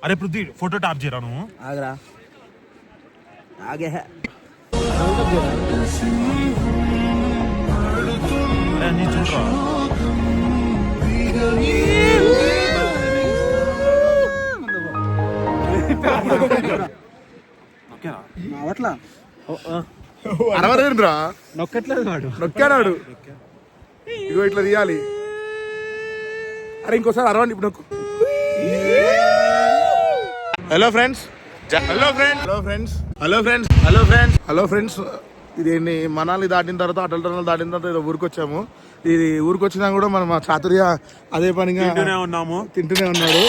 అరే Prithvi photo top చేయరా నువ్వు ఆగరా ఆగే అరే నీ చూడరా అట్లా అరవరేంద్రా నొక్కట్లేదు వాడు నొక్కాడు ఇగో ఇట్లా తీయాలి. అరే ఇంకోసారి అరవండి ఇప్పుడు నొక్కు. Hello friends hello friends hello friends hello friends hello friends hello friends ఇది మనాలి దాటిన తర్వాత అటల్ టనల్ దాటిన తర్వాత ఏదో ఊరికి వచ్చాము. ఇది ఊరికి వచ్చినా కూడా మనం మా చాతుర్య అదే పనిగా తింటూనే ఉన్నాడు.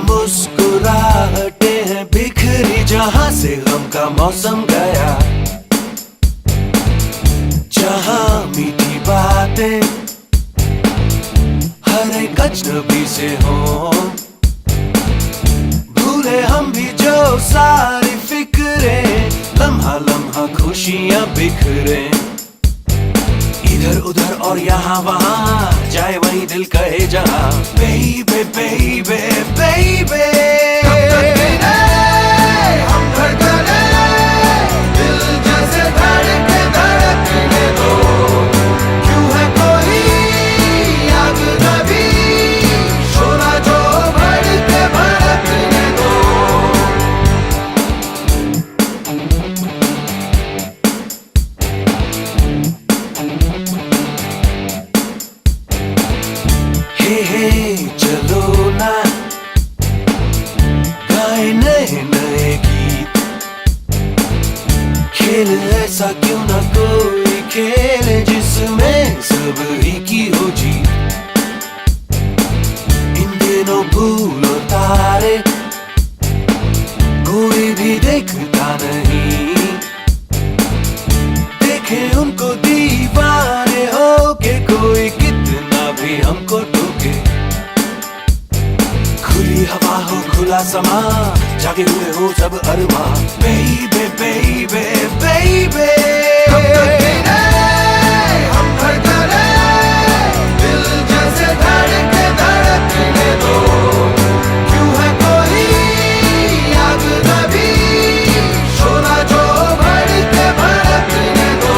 मुस्कुराहटे हैं बिखरी जहां से गम का मौसम गया, जहां मीठी बातें हर एक अजनबी से हो, भूले हम भी जो सारी फिक्रे, लम्हा लम्हा खुशियां बिखरे, इधर उधर और यहाँ वहाँ जाए वही दिल कहे जहाँ, बेबे बेबे बेबे हम धड़कने दिल जैसे धड़के धड़कने दो, क्यों है कोई आग नबी शोला जो भड़के भड़कने दो. चलो ना गाए नए नए गीत, खेल ऐसा क्यों ना कोई खेल जिसमें सब ही की हो जीत. इन दिनों भूल और तारे कोई भी देखता नहीं, देखे उनको दीवाने हो के कोई कितना भी हमको टोके, खुली हवा हो खुला समा जागे हुए हो सब अरमा, बेबे बेबे बेबे हम धड़कने दिल जैसे धड़के धड़कने दो, क्यों है कोई आग नबी शोला जो भड़के भड़कने दो.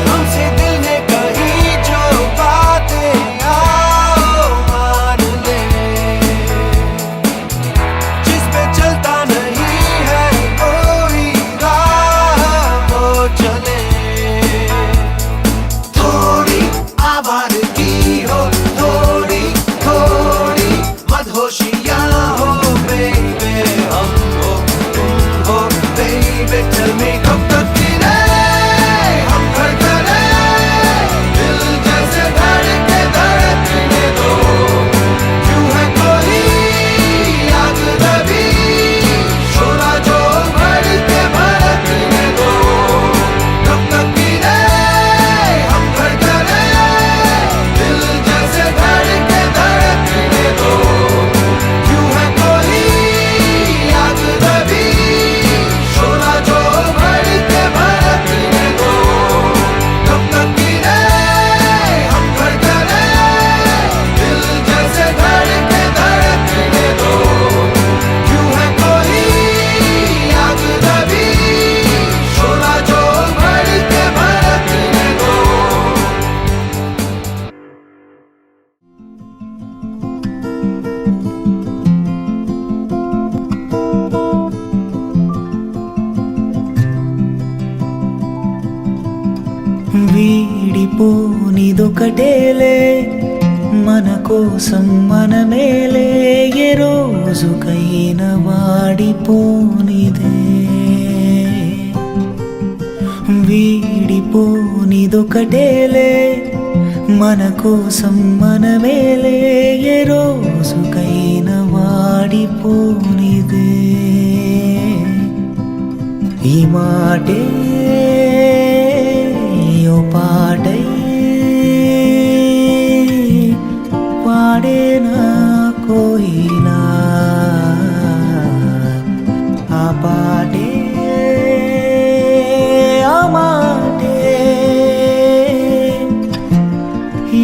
हमसे दिल ने कही जो बातें आओ मान ले, जिस पे चलता नहीं है कोई राह वो चले, थोड़ी आवारगी हो थोड़ी थोड़ी मदहोशियाँ हो बेबे, हम हो तुम हो बेबे, टेल मी कब तक गिरे हम धड़कने दिल जैसे धड़के धड़कने दो, क्यों है कोई आग नबी शोला जो भड़के भड़कने दो, कब तक गिरे हम धड़कने दिल जैसे धड़के धड़कने दो, क्यों है कोई आग नबी शोला जो भड़के भड़कने दो, कब तक गिरे हम धड़कने दिल जैसे धड़के धड़कने दो, क्यों है कोई आग नबी शोला जो भड़के भड़कने दो. వీడిపోనిదొకటేలే మన కోసం మనమేలే, ఏ రోజుకైనా వాడిపోనిదే వీడిపోనిదొకటేలే మన కోసం మనమేలే ఏ రోజుకైనా వాడిపోనిదే ఈ మాటే ఓ పాటై పాడేనా కోయిలా ఆ పాటే ఆ మాటే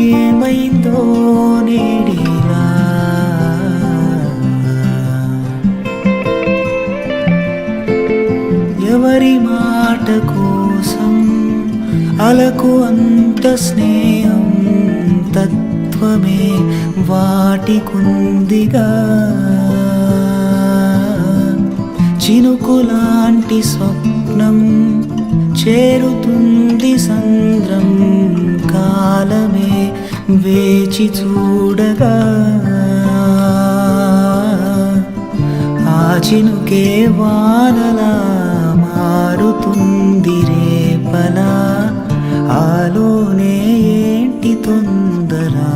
ఏమైందో నేడిలా ఎవరి మాట కోసం అలకు అంత స్నేహం తత్వమే వాటికుందిగా చినుకులాంటి స్వప్నం చేరుతుంది సంద్రం కాలమే వేచి చూడగా ఆ చినుకే వానలా మారుతుంది రేపలా ఆలోనే ఏంటి తొందరా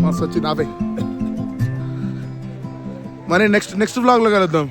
మస్తు వచ్చింది ఆపే మరి నెక్స్ట్ బ్లాగ్లో కలుద్దాం.